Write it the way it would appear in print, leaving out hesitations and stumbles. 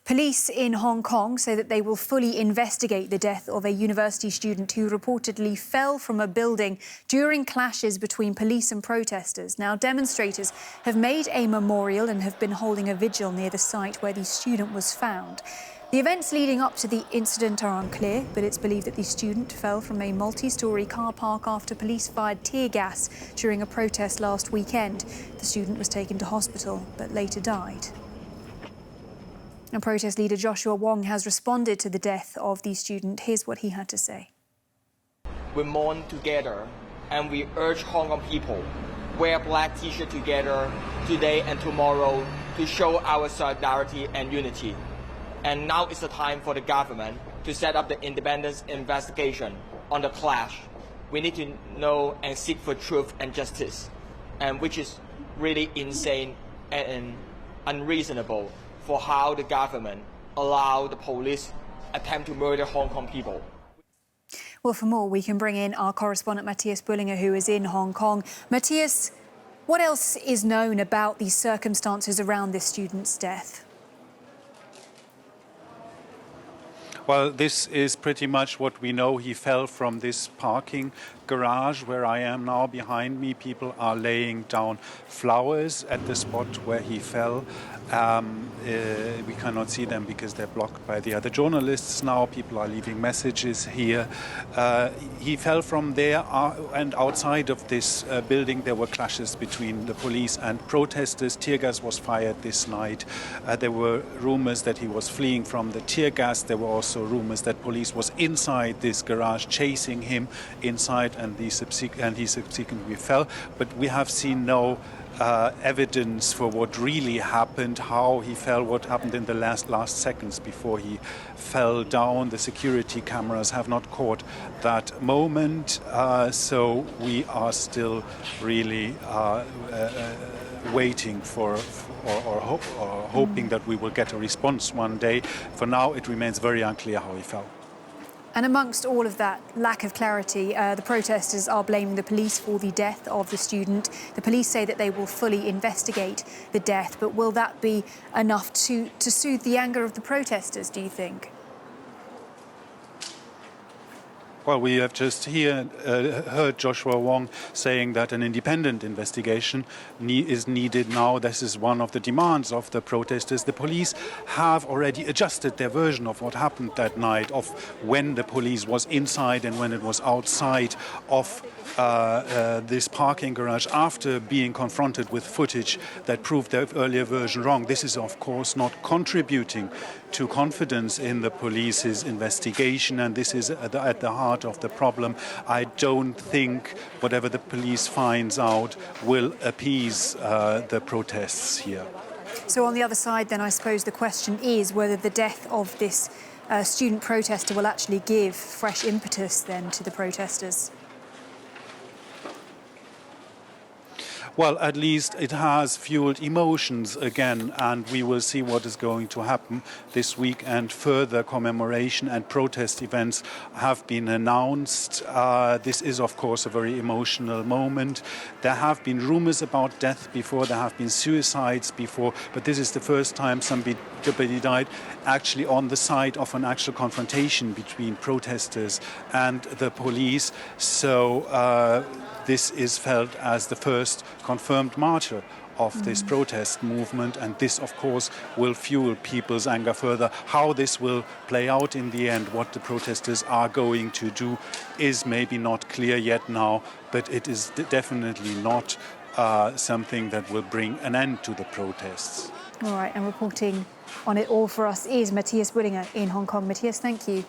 Police in Hong Kong say that they will fully investigate the death of a university student who reportedly fell from a building during clashes between police and protesters. Now, demonstrators have made a memorial and have been holding a vigil near the site where the student was found. The events leading up to the incident are unclear, but it's believed that the student fell from a multi-storey car park after police fired tear gas during a protest last weekend. The student was taken to hospital, but later died. And protest leader Joshua Wong has responded to the death of the student. Here's what he had to say. We mourn together and we urge Hong Kong people wear black t-shirt together today and tomorrow to show our solidarity and unity. And now is the time for the government to set up the independent investigation on the clash. We need to know and seek for truth and justice, and which is really insane and unreasonable for how the government allowed the police attempt to murder Hong Kong people. Well, for more, we can bring in our correspondent Matthias Bullinger, who is in Hong Kong. Matthias, what else is known about the circumstances around this student's death? Well, this is pretty much what we know. He fell from this parking garage where I am now. Behind me, people are laying down flowers at the spot where he fell. We cannot see them because they're blocked by the other journalists now. People are leaving messages here. He fell from there, and outside of this building there were clashes between the police and protesters. Tear gas was fired this night. There were rumors that he was fleeing from the tear gas. There were also rumors that police was inside this garage chasing him inside, and he subsequently fell. But we have seen no evidence for what really happened, how he fell, what happened in the last seconds before he fell down. The security cameras have not caught that moment, so we are still really waiting for or hoping that we will get a response one day. For now, it remains very unclear how he fell. And amongst all of that lack of clarity, the protesters are blaming the police for the death of the student. The police say that they will fully investigate the death, but will that be enough to soothe the anger of the protesters, do you think? Well, we have just heard Joshua Wong saying that an independent investigation is needed now. This is one of the demands of the protesters. The police have already adjusted their version of what happened that night, of when the police was inside and when it was outside of this parking garage after being confronted with footage that proved their earlier version wrong. This is, of course, not contributing to confidence in the police's investigation, and this is at the heart of the problem. I don't think whatever the police finds out will appease the protests here. So on the other side, then, I suppose the question is whether the death of this student protester will actually give fresh impetus then to the protesters. Well, at least it has fueled emotions again, and we will see what is going to happen this week. And further commemoration and protest events have been announced. This is, of course, a very emotional moment. There have been rumors about death before, there have been suicides before, but this is the first time somebody died actually on the side of an actual confrontation between protesters and the police. So this is felt as the first confirmed martyr of this protest movement, and this, of course, will fuel people's anger further. How this will play out in the end, what the protesters are going to do, is maybe not clear yet now, but it is definitely not something that will bring an end to the protests. All right, and reporting on it all for us is Matthias Bullinger in Hong Kong. Matthias, thank you.